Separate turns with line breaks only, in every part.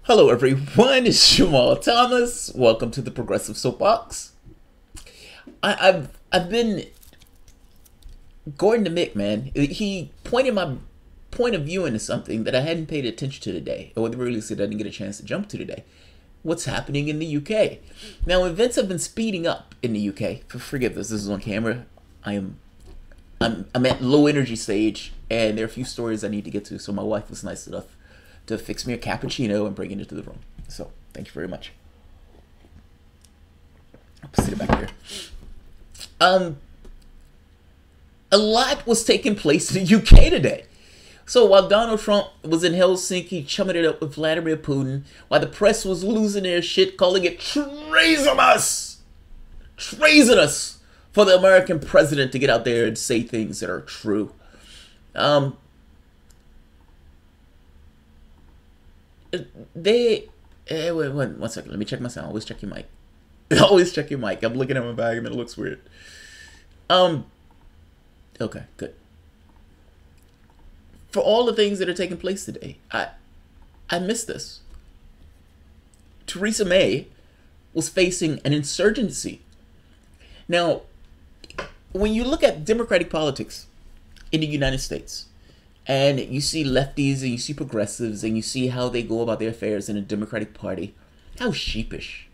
Hello everyone, it's Jamal Thomas. Welcome to the Progressive Soapbox. I've been Gordon the Mick, man. He pointed my point of view into something that I hadn't paid attention to today, or at the very least I didn't get a chance to jump to today. What's happening in the UK? Now, events have been speeding up in the UK. Forgive this is on camera. I'm at low energy stage, and there are a few stories I need to get to. So my wife was nice enough to fix me a cappuccino and bring it into the room. So thank you very much. I'll sit it back here. A lot was taking place in the UK today. So while Donald Trump was in Helsinki chumming it up with Vladimir Putin, while the press was losing their shit, calling it treasonous for the American president to get out there and say things that are true. One second, let me check my sound. Always check your mic. Always check your mic. I'm looking at my bag and it looks weird. Okay, good. For all the things that are taking place today, I missed this. Theresa May was facing an insurgency. Now, when you look at democratic politics in the United States, and you see lefties and you see progressives and you see how they go about their affairs in a Democratic Party, how sheepish.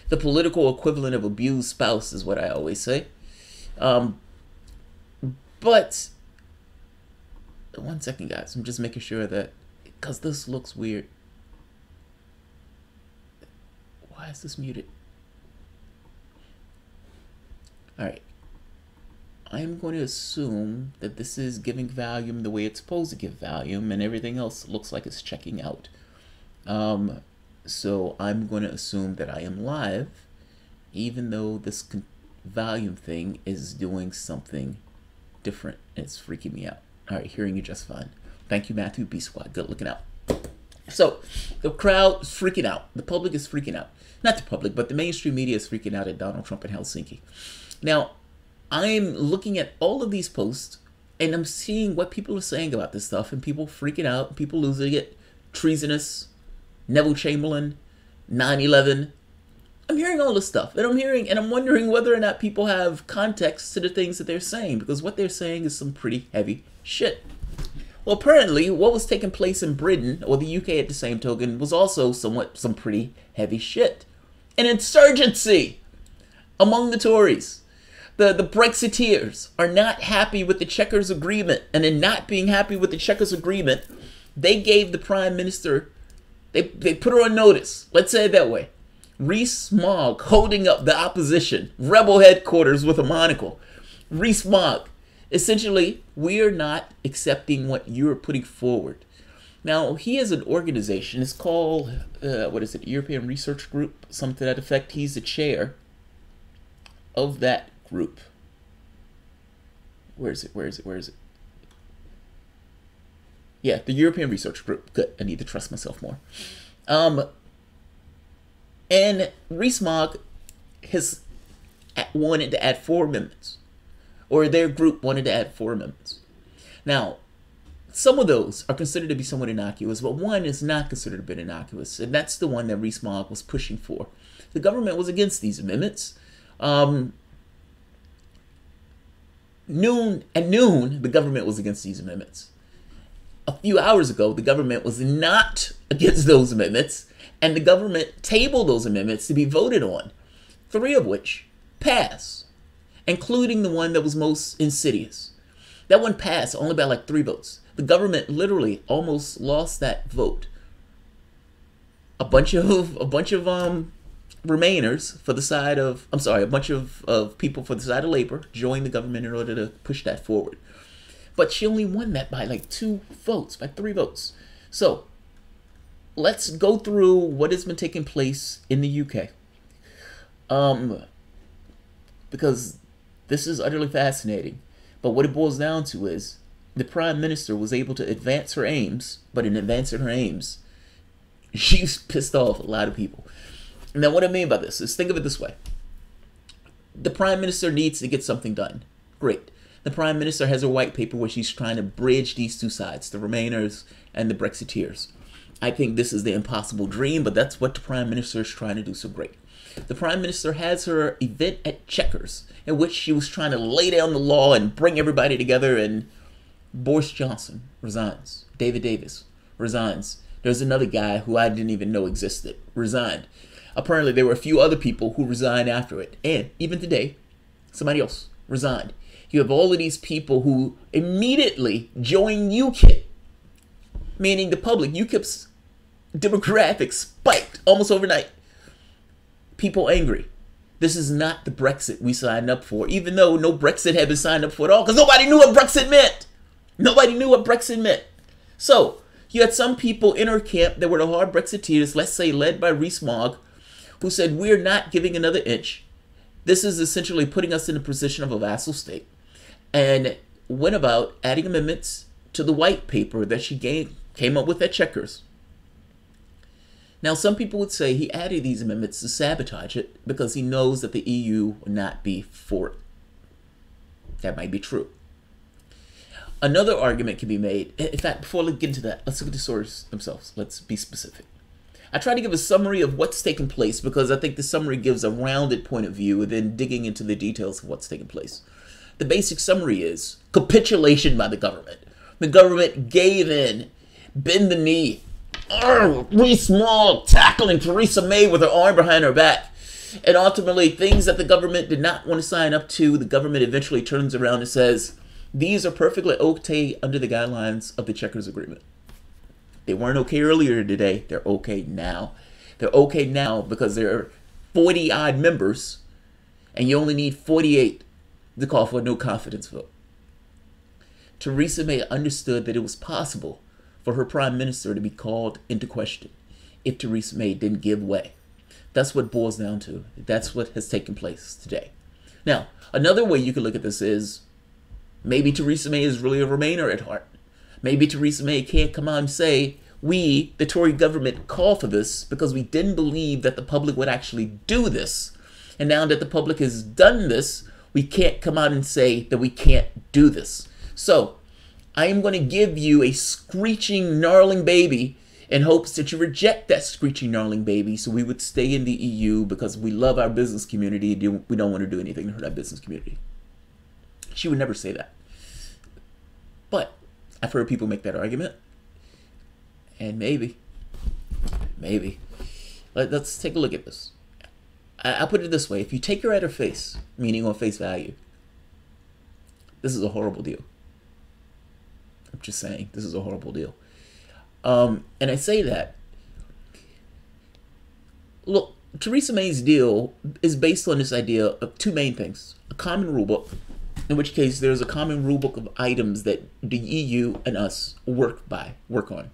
The political equivalent of abused spouse is what I always say. But one second, guys. I'm just making sure that, because this looks weird. Why is this muted? All right. I'm going to assume that this is giving volume the way it's supposed to give volume, and everything else looks like it's checking out. So I'm going to assume that I am live, even though this volume thing is doing something different. It's freaking me out. All right, hearing you just fine. Thank you, Matthew B Squad. Good looking out. So the crowd is freaking out. The public is freaking out. Not the public, but the mainstream media is freaking out at Donald Trump in Helsinki. Now, I'm looking at all of these posts, and I'm seeing what people are saying about this stuff, and people freaking out, people losing it, treasonous, Neville Chamberlain, 9/11. I'm hearing all this stuff, and I'm wondering whether or not people have context to the things that they're saying, because what they're saying is some pretty heavy shit. Well, apparently, what was taking place in Britain, or the UK at the same token, was also some pretty heavy shit. An insurgency among the Tories. The Brexiteers are not happy with the Chequers Agreement, and in not being happy with the Chequers Agreement, they gave the Prime Minister, they put her on notice. Let's say it that way. Rees-Mogg holding up the opposition, rebel headquarters with a monocle. Rees-Mogg, essentially, we're not accepting what you're putting forward. Now, he has an organization, it's called, European Research Group, something to that effect. He's the chair of that group. Where is it? Yeah, the European Research Group. Good. I need to trust myself more. And Rees-Mogg has wanted to add 4 amendments, or their group wanted to add 4 amendments. Now, some of those are considered to be somewhat innocuous, but one is not considered to be innocuous, and that's the one that Rees-Mogg was pushing for. The government was against these amendments. At noon, the government was against these amendments. A few hours ago, the government was not against those amendments, and the government tabled those amendments to be voted on, 3 of which passed, including the one that was most insidious. That one passed only by like 3 votes. The government literally almost lost that vote. A bunch of Remainers for the side of, a bunch of people for the side of Labor joined the government in order to push that forward. But she only won that by like 2 votes, by 3 votes. So let's go through what has been taking place in the UK. Because this is utterly fascinating. But what it boils down to is the Prime Minister was able to advance her aims, but in advancing her aims, she's pissed off a lot of people. Now, what I mean by this is, think of it this way. The Prime Minister needs to get something done. Great. The Prime Minister has a white paper where she's trying to bridge these two sides, the Remainers and the Brexiteers. I think this is the impossible dream, but that's what the Prime Minister is trying to do so great. The Prime Minister has her event at Chequers, in which she was trying to lay down the law and bring everybody together, and Boris Johnson resigns. David Davis resigns. There's another guy who I didn't even know existed, resigned. Apparently, there were a few other people who resigned after it. And even today, somebody else resigned. You have all of these people who immediately join UKIP, meaning the public. UKIP's demographics spiked almost overnight. People angry. This is not the Brexit we signed up for, even though no Brexit had been signed up for at all, because nobody knew what Brexit meant. Nobody knew what Brexit meant. So, you had some people in our camp that were the hard Brexiteers, let's say led by Rees-Mogg, who said, we're not giving another inch. This is essentially putting us in a position of a vassal state. And went about adding amendments to the white paper that she came up with at Chequers. Now, some people would say he added these amendments to sabotage it because he knows that the EU will not be for it. That might be true. Another argument can be made. In fact, before we get into that, let's look at the sources themselves. Let's be specific. I try to give a summary of what's taken place because I think the summary gives a rounded point of view and then digging into the details of what's taken place. The basic summary is capitulation by the government. The government gave in, bend the knee. Rees-Mogg tackling Theresa May with her arm behind her back. And ultimately, things that the government did not want to sign up to, the government eventually turns around and says, these are perfectly okay under the guidelines of the Chequers Agreement. They weren't okay earlier today. They're okay now. They're okay now because there are 40-odd members, and you only need 48 to call for a no confidence vote. Theresa May understood that it was possible for her prime minister to be called into question if Theresa May didn't give way. That's what it boils down to. That's what has taken place today. Now, another way you could look at this is maybe Theresa May is really a Remainer at heart. Maybe Theresa May can't come out and say, we, the Tory government, call for this because we didn't believe that the public would actually do this. And now that the public has done this, we can't come out and say that we can't do this. So, I am going to give you a screeching, gnarling baby in hopes that you reject that screeching, gnarling baby so we would stay in the EU because we love our business community. We don't want to do anything to hurt our business community. She would never say that. But I've heard people make that argument. And maybe. Let's take a look at this. I'll put it this way. If you take her at her face, meaning on face value, this is a horrible deal. I'm just saying, this is a horrible deal. And I say that, look, Theresa May's deal is based on this idea of two main things. A common rule book, in which case there's a common rule book of items that the EU and us work on.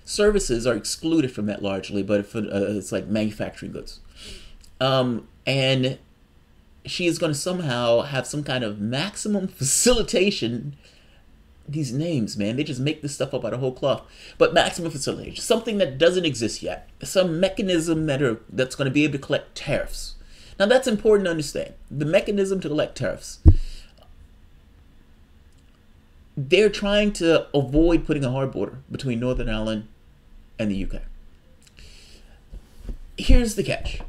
Services are excluded from that largely, but it's like manufacturing goods. And she is going to somehow have some kind of maximum facilitation. These names, man, they just make this stuff up out of whole cloth. But maximum facilitation, something that doesn't exist yet. Some mechanism that's going to be able to collect tariffs. Now, that's important to understand. The mechanism to collect tariffs. They're trying to avoid putting a hard border between Northern Ireland and the UK. Here's the catch.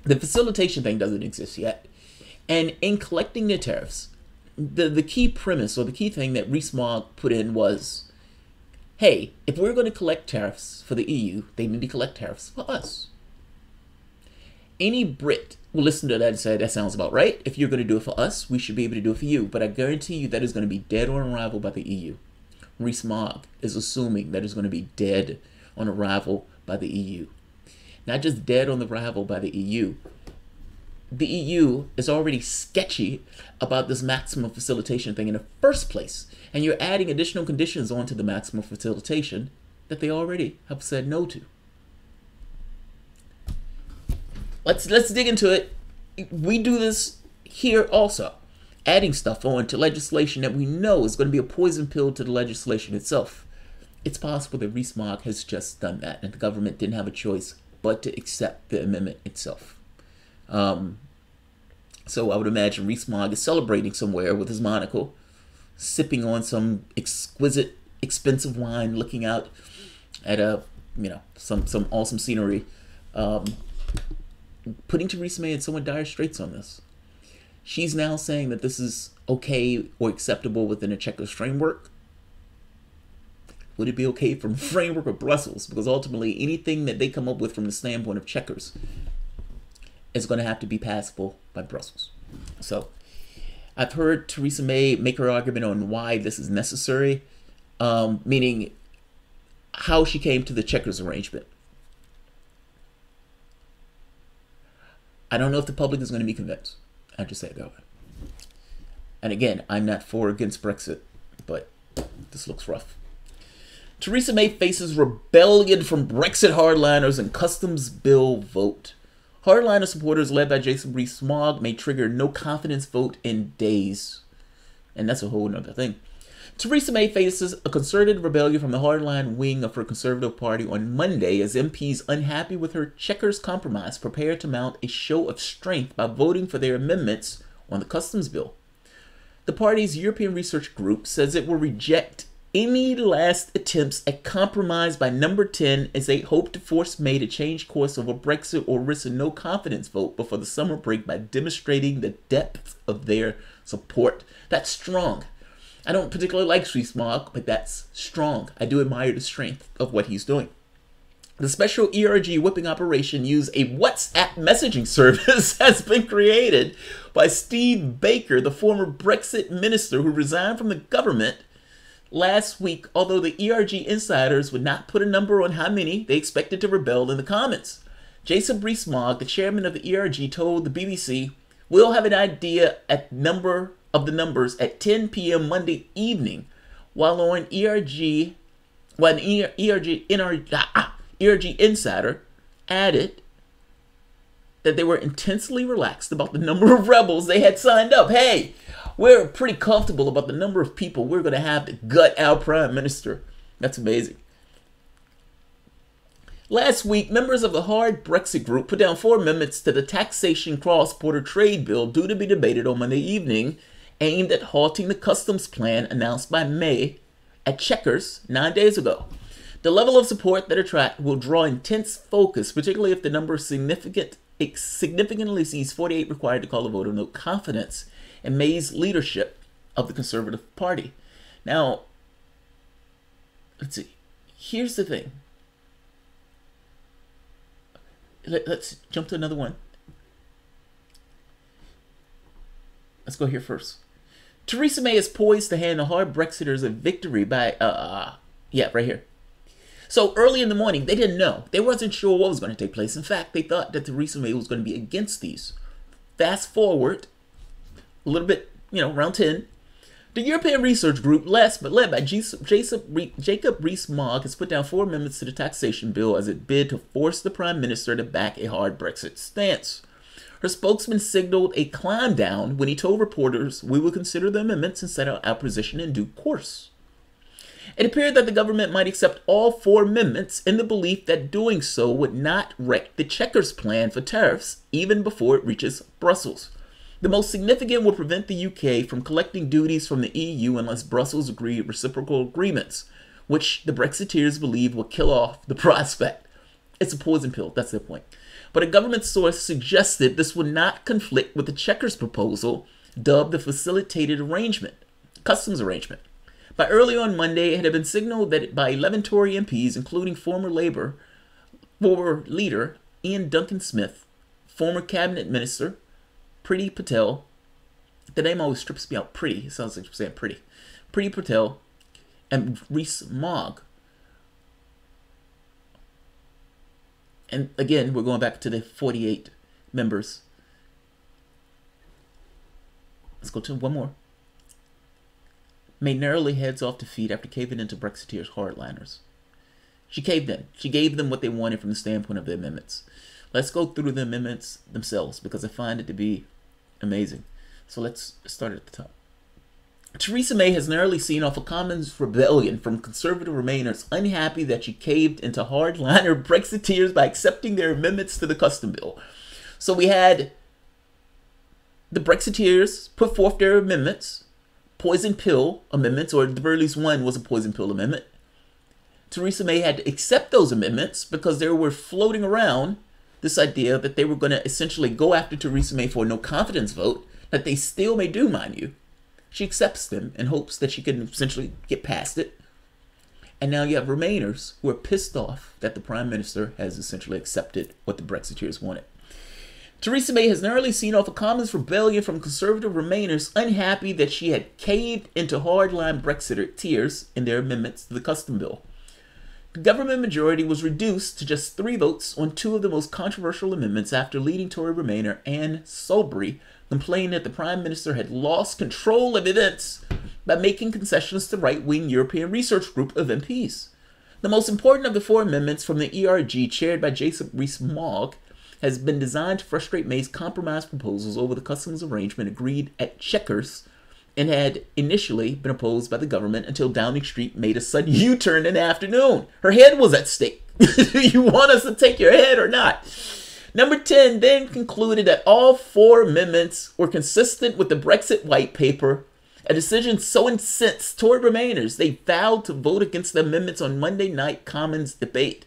The facilitation thing doesn't exist yet. And in collecting the tariffs, the key premise or the key thing that Rees-Mogg put in was, hey, if we're going to collect tariffs for the EU, they need to collect tariffs for us. Any Brit will listen to that and say, that sounds about right. If you're going to do it for us, we should be able to do it for you. But I guarantee you that is going to be dead on arrival by the EU. Rees-Mogg is assuming that it's going to be dead on arrival by the EU. Not just dead on arrival by the EU. The EU is already sketchy about this maximum facilitation thing in the first place. And you're adding additional conditions onto the maximum facilitation that they already have said no to. Let's dig into it. We do this here also. Adding stuff on to legislation that we know is going to be a poison pill to the legislation itself. It's possible that Rees-Mogg has just done that and the government didn't have a choice but to accept the amendment itself. So I would imagine Rees-Mogg is celebrating somewhere with his monocle, sipping on some exquisite, expensive wine, looking out at a, some awesome scenery, putting Theresa May in somewhat dire straits on this. She's now saying that this is okay or acceptable within a Chequers framework. Would it be okay from framework of Brussels? Because ultimately, anything that they come up with from the standpoint of Chequers is going to have to be passable by Brussels. So I've heard Theresa May make her argument on why this is necessary, meaning how she came to the Chequers arrangement. I don't know if the public is going to be convinced. I just say it that way. And again, I'm not for or against Brexit, but this looks rough. Theresa May faces rebellion from Brexit hardliners and customs bill vote. Hardliner supporters led by Jason Rees-Mogg may trigger no confidence vote in days. And that's a whole nother thing. Theresa May faces a concerted rebellion from the hardline wing of her Conservative Party on Monday as MPs unhappy with her Chequers compromise prepare to mount a show of strength by voting for their amendments on the customs bill. The party's European Research Group says it will reject any last attempts at compromise by number 10 as they hope to force May to change course over Brexit or risk a no confidence vote before the summer break by demonstrating the depth of their support. That's strong. I don't particularly like Rees-Mogg, but that's strong. I do admire the strength of what he's doing. The special ERG whipping operation used a WhatsApp messaging service has been created by Steve Baker, the former Brexit minister who resigned from the government last week, although the ERG insiders would not put a number on how many they expected to rebel in the comments. Jason Rees-Mogg, the chairman of the ERG, told the BBC, "We'll have an idea at number of the numbers at 10 p.m. Monday evening, while on ERG insider added that they were intensely relaxed about the number of rebels they had signed up. Hey, we're pretty comfortable about the number of people we're going to have to gut our prime minister." That's amazing. Last week, members of the Hard Brexit Group put down 4 amendments to the taxation cross-border trade bill due to be debated on Monday evening, aimed at halting the customs plan announced by May at Chequers 9 days ago. The level of support that attract will draw intense focus, particularly if the number significantly exceeds 48 required to call a vote of no confidence in May's leadership of the Conservative Party. Now, let's see. Here's the thing. Let's jump to another one. Let's go here first. Theresa May is poised to hand the hard Brexiters a victory by, right here. So early in the morning, they didn't know. They wasn't sure what was going to take place. In fact, they thought that Theresa May was going to be against these. Fast forward a little bit, around 10. The European Research Group, led by Jacob Rees-Mogg, has put down 4 amendments to the taxation bill as it bid to force the Prime Minister to back a hard Brexit stance. Her spokesman signaled a climb down when he told reporters, "We will consider the amendments and set out our position in due course." It appeared that the government might accept all 4 amendments in the belief that doing so would not wreck the Chequers plan for tariffs even before it reaches Brussels. The most significant will prevent the UK from collecting duties from the EU unless Brussels agree reciprocal agreements, which the Brexiteers believe will kill off the prospect. It's a poison pill, that's their point. But a government source suggested this would not conflict with the Chequers proposal, dubbed the Facilitated Arrangement, Customs Arrangement. By early on Monday, it had been signaled that by 11 Tory MPs, including former leader Ian Duncan Smith, former cabinet minister Priti Patel, the name always trips me out, Priti, it sounds like you're saying pretty, Priti Patel, and Rees-Mogg. And again, we're going back to the 48 members. Let's go to one more. May narrowly heads off defeat after caving into Brexiteers hardliners. She caved in. She gave them what they wanted from the standpoint of the amendments. Let's go through the amendments themselves because I find it to be amazing. So let's start at the top. Theresa May has narrowly seen off a Commons rebellion from Conservative Remainers unhappy that she caved into hardliner Brexiteers by accepting their amendments to the custom bill. So we had the Brexiteers put forth their amendments, poison pill amendments, or at the very least one was a poison pill amendment. Theresa May had to accept those amendments because they were floating around this idea that they were going to essentially go after Theresa May for a no confidence vote, that they still may do, mind you. She accepts them in hopes that she can essentially get past it. And now you have Remainers who are pissed off that the Prime Minister has essentially accepted what the Brexiteers wanted. Theresa May has narrowly seen off a Commons rebellion from conservative Remainers unhappy that she had caved into hardline Brexiteers in their amendments to the Custom Bill. The government majority was reduced to just 3 votes on 2 of the most controversial amendments after leading Tory Remainer Anne Soubry complained that the Prime Minister had lost control of events by making concessions to right-wing European Research Group of MPs. The most important of the 4 amendments from the ERG, chaired by Jacob Rees-Mogg, has been designed to frustrate May's compromise proposals over the customs arrangement agreed at Chequers and had initially been opposed by the government until Downing Street made a sudden U-turn in the afternoon. Her head was at stake. Do you want us to take your head or not? Number 10 then concluded that all 4 amendments were consistent with the Brexit white paper, a decision so incensed Tory Remainers they vowed to vote against the amendments on Monday night Commons debate.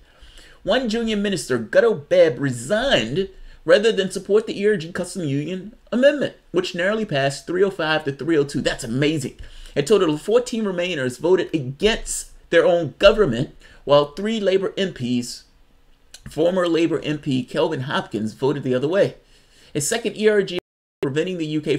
One junior minister, Gutto Bebb, resigned rather than support the ERG Custom Union Amendment, which narrowly passed 305 to 302. That's amazing. A total of 14 Remainers voted against their own government, while 3 Labour MPs, former Labour MP Kelvin Hopkins, voted the other way. A second ERG preventing the UK